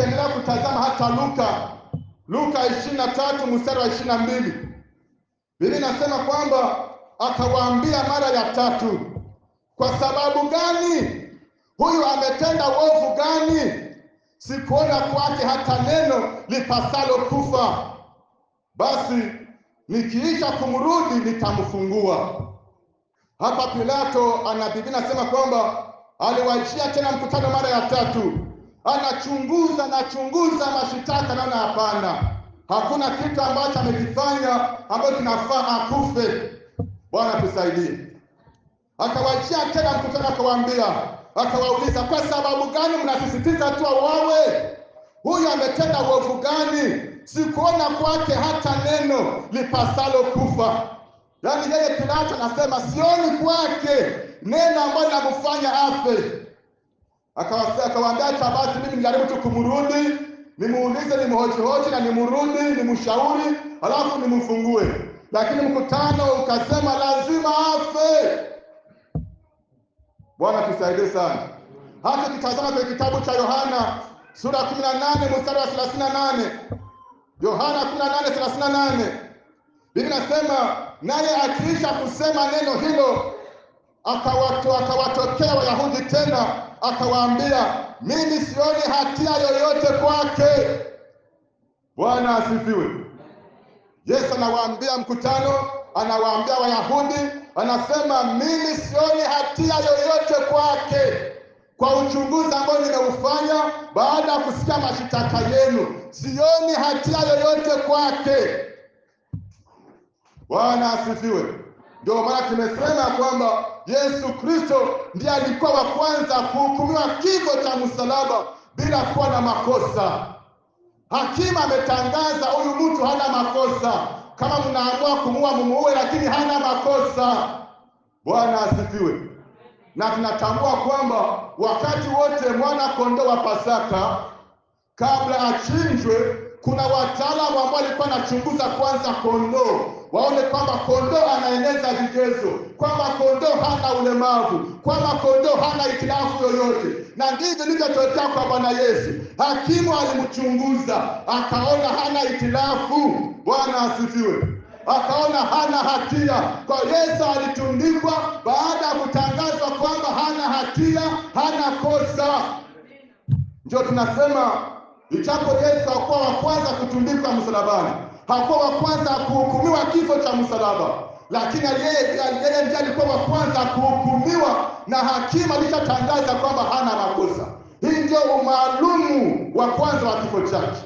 Ukiendelea kutazama hata Luka 23 mstari wa 22, Biblia inasema kwamba akawaambia mara ya tatu, kwa sababu gani? Huyu ametenda uovu gani? Sikuona kwake hata neno lipasalo kufa. Basi nikiisha kumrudi nitamfungua. Hapa Pilato Biblia inasema kwamba aliwajia tena mkutano mara ya tatu. Anachunguza mashitaka, naona hapana, hakuna kitu ambacho amekifanya ambacho kinafaa akufe. Bwana tusaidie. Akawajia tena mkutano, akawauliza, kwa sababu gani mnasisitiza tu auawe? Huyu ametenda uovu gani? Sikuona kwake hata neno lipasalo kufa. Yaani yeye Pilato anasema sioni kwake neno ambalo linamfanya afe. Akawaambia, basi mimi nijaribu tu kumrudi, nimuulize, nimhoji na nimrudi, nimshauri, alafu nimfungue. Lakini mkutano ukasema lazima afe. Bwana tusaidie sana. Hata kitazama kwenye kitabu cha Yohana sura 18 mstari wa 38. Yohana 18:38. Biblia inasema, naye akiisha kusema neno hilo akawatokea Wayahudi tena, akawaambia, mimi sioni hatia yoyote kwake. Bwana asifiwe. Yesu anawaambia mkutano, anawaambia Wayahudi, anasema mimi sioni hatia yoyote kwake. Kwa uchunguzi ambao nimeufanya baada ya kusikia mashitaka yenu, sioni hatia yoyote kwake. Bwana asifiwe. Ndio maana tumesema kwamba Yesu Kristo ndiye alikuwa wa kwanza kuhukumiwa kifo cha msalaba bila kuwa na makosa. Hakimu ametangaza huyu mtu hana makosa. Kama mnaamua kumuua mumuue, lakini hana makosa. Bwana asifiwe. Na tunatambua kwamba wakati wote mwana kondoo wa Pasaka kabla achinjwe, kuna wataalamu ambao walikuwa wanachunguza kwanza kondoo, waone kwamba kondoo anaeneza vigezo, kwamba kondoo hana ulemavu, kwamba kondoo hana hitilafu yoyote. Na ndivyo ilivyotokea kwa Bwana Yesu. Hakimu alimchunguza, akaona hana hitilafu. Bwana asifiwe. Akaona hana hatia. Kwa Yesu alitundikwa baada ya kutangazwa kwamba hana hatia, hana kosa. Ndio tunasema ichapo Yesu hakuwa wa kwanza kutundikwa msalabani, hakuwa wa kwanza kuhukumiwa kifo cha msalaba, lakini yeye ndiye alikuwa wa kwanza kuhukumiwa na hakimu alishatangaza kwamba hana makosa. Hii ndio umaalumu wa kwanza wa kifo chake,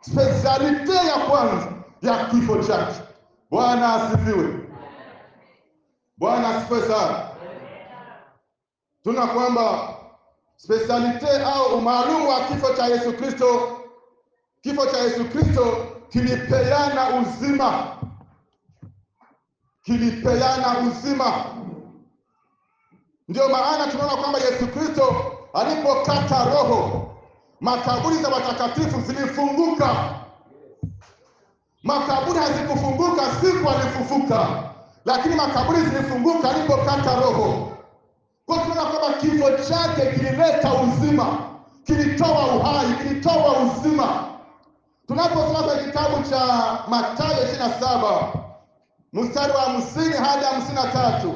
specialite ya kwanza ya kifo chake. Bwana asifiwe. Bwana asifiwe sana. Tuna kwamba specialite au umaalumu wa kifo cha Yesu Kristo, kifo cha Yesu Kristo kilipeana uzima, kilipeana uzima. Ndio maana tunaona kwamba Yesu Kristo alipokata roho, makaburi za watakatifu zilifunguka. Makaburi hazikufunguka siku alifufuka, lakini makaburi zilifunguka alipokata roho. Kwa tunaona kwamba kifo chake kilileta uzima, kilitoa uhai, kilitoa uzima. Tunaposoma kwenye kitabu cha Mathayo 27 mstari wa 50 hadi 53.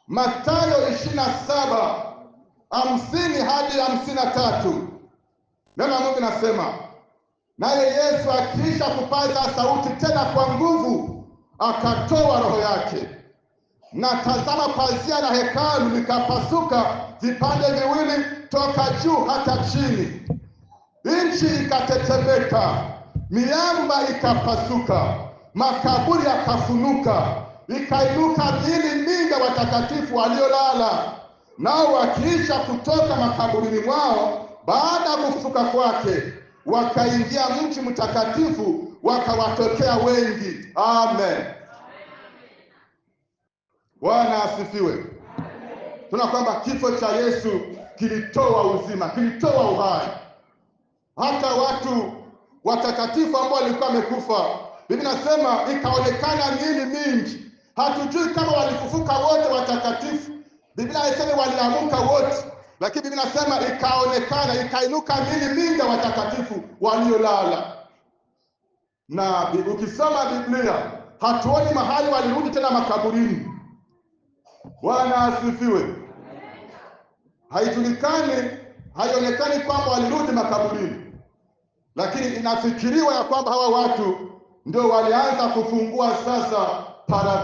Mathayo 27 50 hadi 53. Neno la Mungu linasema, naye Yesu akiisha kupaza sauti tena kwa nguvu, akatoa roho yake. Na tazama, pazia la hekalu likapasuka vipande viwili toka juu hata chini. Nchi ikatetemeka, miamba ikapasuka, makaburi yakafunuka, ikainuka miili mingi ya watakatifu waliolala. Nao wakiisha kutoka makaburini mwao baada ya kufufuka kwake, wakaingia mji mtakatifu, wakawatokea wengi. Amen. Bwana asifiwe. Tuna kwamba kifo cha Yesu kilitoa uzima, kilitoa uhai. Hata watu watakatifu ambao walikuwa wamekufa, Biblia inasema ikaonekana miili mingi. Hatujui kama walifufuka wote watakatifu. Biblia haisemi waliamuka wote, lakini Biblia inasema ikaonekana, ikainuka miili mingi ya watakatifu. watakatifu waliolala. Na ukisoma Biblia hatuoni mahali walirudi tena makaburini. Bwana asifiwe. Haionekani kwamba walirudi makaburini, lakini inafikiriwa ya kwamba hawa watu ndio walianza kufungua sasa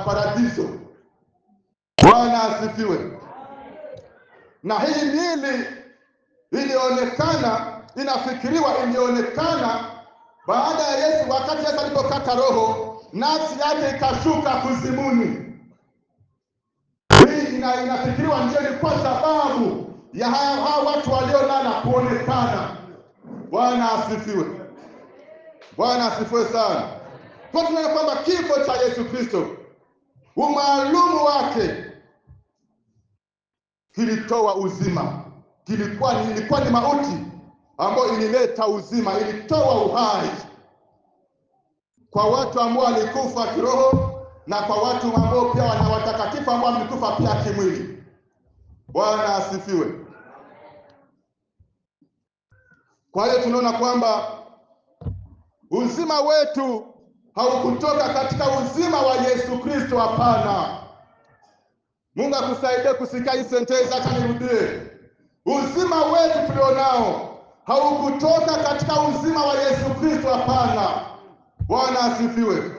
paradiso. Bwana asifiwe. Na hii miili inafikiriwa ilionekana baada ya Yesu, wakati Yesu alipokata roho, nafsi yake ikashuka kuzimuni. Hii inafikiriwa ndio ilikuwa sababu ya hawa watu waliolala kuonekana. Bwana asifiwe. Bwana asifiwe sana. Kwa tunaona kwamba kifo cha Yesu Kristo, umaalumu wake, kilitoa uzima. Ilikuwa ni mauti ambayo ilileta uzima, ilitoa uhai kwa watu ambao walikufa kiroho na kwa watu ambao pia wana watakatifu ambao walikufa pia kimwili. Bwana asifiwe. Kwa hiyo tunaona kwamba uzima wetu haukutoka katika uzima wa Yesu Kristo. Hapana. Mungu akusaidie kusikia hii sentence. Acha nirudie. Uzima wetu tulionao haukutoka katika uzima wa Yesu Kristo. Hapana. Bwana asifiwe.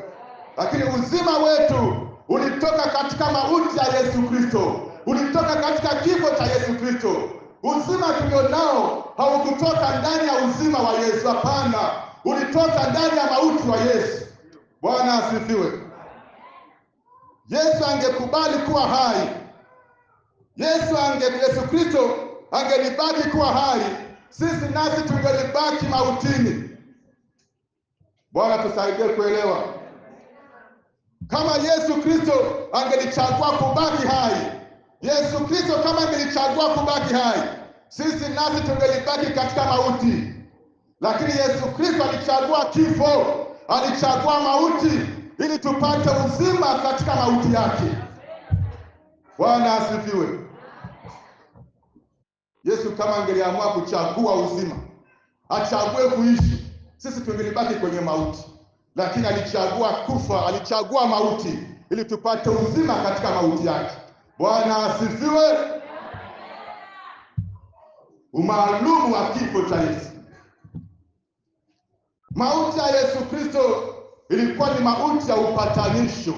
Lakini uzima wetu ulitoka katika mauti ya Yesu Kristo, ulitoka katika kifo cha Yesu Kristo. Uzima tulionao haukutoka ndani ya uzima wa Yesu. Hapana, ulitoka ndani ya mauti wa Yesu. Bwana asifiwe. Yesu angekubali kuwa hai, Yesu Kristo angelibaki kuwa hai, sisi nasi tungelibaki mautini. Bwana tusaidie kuelewa. Kama Yesu Kristo angelichagua kubaki hai, Yesu Kristo kama angelichagua kubaki hai, sisi nasi tungelibaki katika mauti. Lakini Yesu Kristo alichagua kifo, alichagua mauti ili tupate uzima katika mauti yake. Bwana asifiwe. Yesu kama angeliamua kuchagua uzima, achague kuishi, sisi tungelibaki kwenye mauti. Lakini alichagua kufa, alichagua mauti ili tupate uzima katika mauti yake. Bwana asifiwe. Umaalumu wa kifo cha Yesu. Mauti ya Yesu Kristo ilikuwa ni mauti ya upatanisho.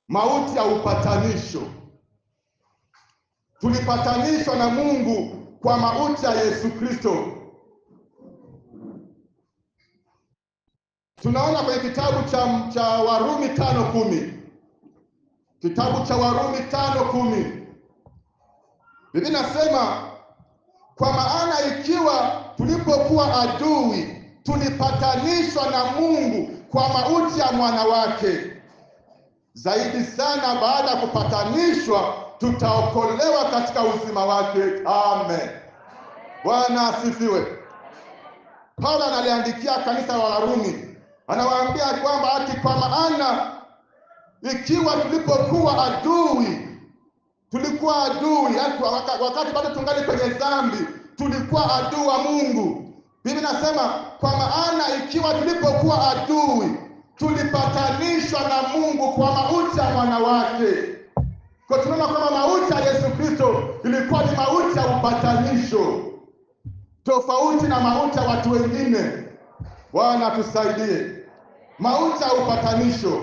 Mauti ya upatanisho. Tulipatanishwa na Mungu kwa mauti ya Yesu Kristo. Tunaona kwenye kitabu cha Warumi 5:10. Kitabu cha Warumi 5:10. Biblia inasema, kwa maana ikiwa tulipokuwa adui tulipatanishwa na Mungu kwa mauti ya mwana wake, zaidi sana baada ya kupatanishwa tutaokolewa katika uzima wake. Amen. Bwana asifiwe. Paulo analiandikia kanisa la Warumi, anawaambia kwamba ati kwa maana ikiwa tulipokuwa adui, wakati bado tungali kwenye dhambi, tulikuwa adui wa Mungu. Biblia inasema kwa maana ikiwa tulipokuwa adui tulipatanishwa na Mungu kwa mauti ya mwana wake. Kwa tunaona kwamba mauti ya Yesu Kristo ilikuwa ni mauti ya upatanisho, tofauti na mauti ya watu wengine. Bwana tusaidie. Mauti ya upatanisho.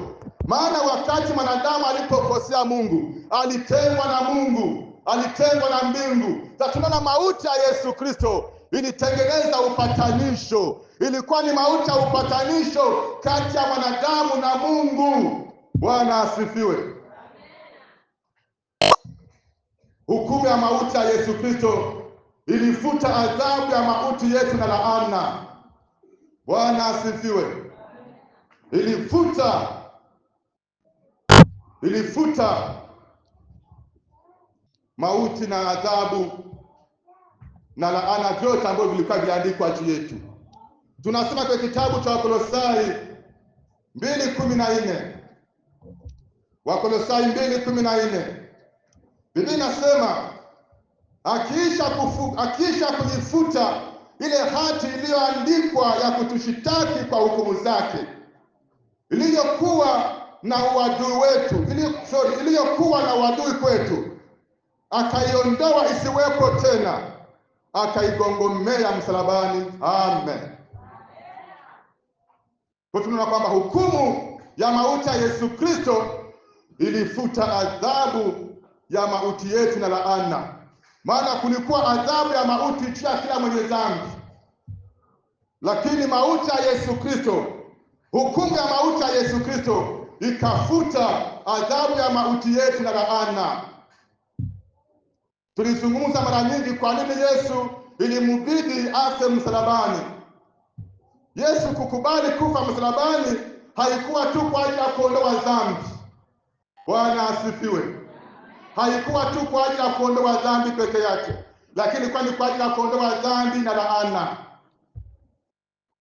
Maana wakati mwanadamu alipokosea Mungu, alitengwa na Mungu, alitengwa na mbingu. Sasa tunaona mauti ya Yesu Kristo ilitengeneza upatanisho. Ilikuwa ni mauti ya upatanisho kati ya mwanadamu na Mungu. Bwana asifiwe. Hukumu ya mauti ya Yesu Kristo ilifuta adhabu ya mauti yetu na laana. Bwana asifiwe. Ilifuta mauti na adhabu na laana vyote ambavyo vilikuwa viandikwa juu yetu. Tunasoma kwa kitabu cha Wakolosai 2:14. Wakolosai 2:14. Biblia inasema akiisha kujifuta ile hati iliyoandikwa ya kutushitaki kwa hukumu zake, iliyokuwa na uadui wetu, iliyokuwa na uadui kwetu, akaiondoa isiwepo tena, akaigongomea msalabani. Amen. Kwa tunaona kwamba hukumu ya mauti ya Yesu Kristo ilifuta adhabu ya mauti yetu na laana. Maana kulikuwa adhabu ya mauti juu ya kila mwenye dhambi, lakini mauti ya Yesu Kristo, hukumu ya mauti ya Yesu Kristo ikafuta adhabu ya mauti yetu na laana. Tulizungumza mara nyingi kwa nini Yesu ilimubidi afe msalabani. Yesu kukubali kufa msalabani haikuwa tu kwa ajili ya kuondoa dhambi. Bwana asifiwe. Haikuwa tu kwa ajili ya kuondoa dhambi peke yake, lakini kwa ajili ya kuondoa dhambi na laana.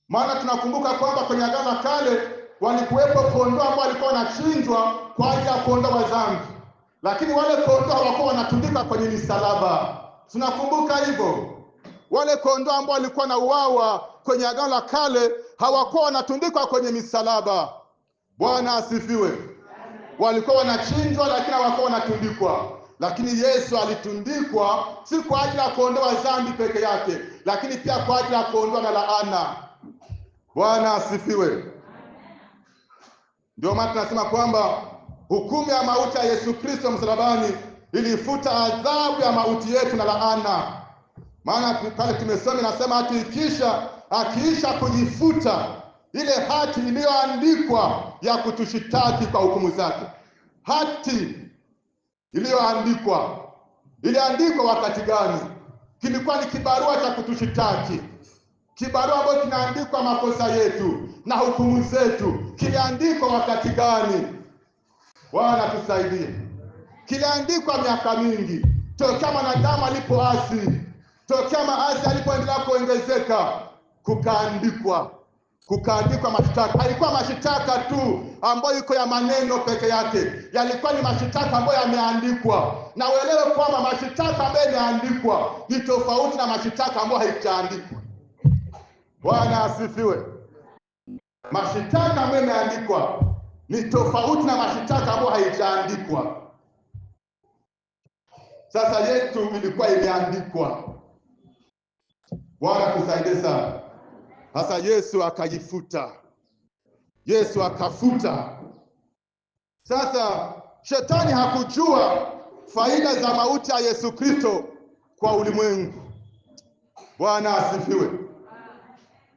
Maana tunakumbuka kwamba kwenye Agano la Kale walikuwepo kondoo ambao walikuwa wanachinjwa kwa ajili ya kuondoa dhambi, lakini wale kondoo hawakuwa wanatundikwa kwenye misalaba. Tunakumbuka hivyo. Wale kondoo ambao walikuwa na uawa kwenye Agano la Kale hawakuwa wanatundikwa kwenye misalaba. Bwana asifiwe. Walikuwa wanachinjwa lakini hawakuwa wanatundikwa. Lakini Yesu alitundikwa si kwa ajili ya kuondoa dhambi peke yake, lakini pia kwa ajili ya kuondoa na laana. Bwana asifiwe. Ndio maana tunasema kwamba hukumu ya mauti ya Yesu Kristo msalabani ilifuta adhabu ya mauti yetu na laana. Maana pale tumesoma nasema akiisha kujifuta ile hati iliyoandikwa ya kutushitaki kwa hukumu zake. Hati iliyoandikwa, iliandikwa wakati gani? Kilikuwa ni kibarua cha kutushitaki, kibarua ambacho kinaandikwa makosa yetu na hukumu zetu. Kiliandikwa wakati gani? Bwana tusaidie. Kiliandikwa miaka mingi, tokea mwanadamu alipoasi, tokea maasi alipoendelea kuongezeka, kukaandikwa mashitaka. Haikuwa mashitaka tu ambayo iko ya maneno peke yake, yalikuwa ni mashitaka ambayo yameandikwa. Na uelewe kwamba mashitaka ambayo yameandikwa ni tofauti na mashitaka ambayo haijaandikwa. Bwana asifiwe. Mashitaka ambayo yameandikwa ni tofauti na mashitaka ambayo haijaandikwa. Sasa yetu ilikuwa imeandikwa. Bwana tusaidie sana. Sasa Yesu akajifuta. Yesu akafuta. Sasa shetani hakujua faida za mauti ya Yesu Kristo kwa ulimwengu. Bwana asifiwe.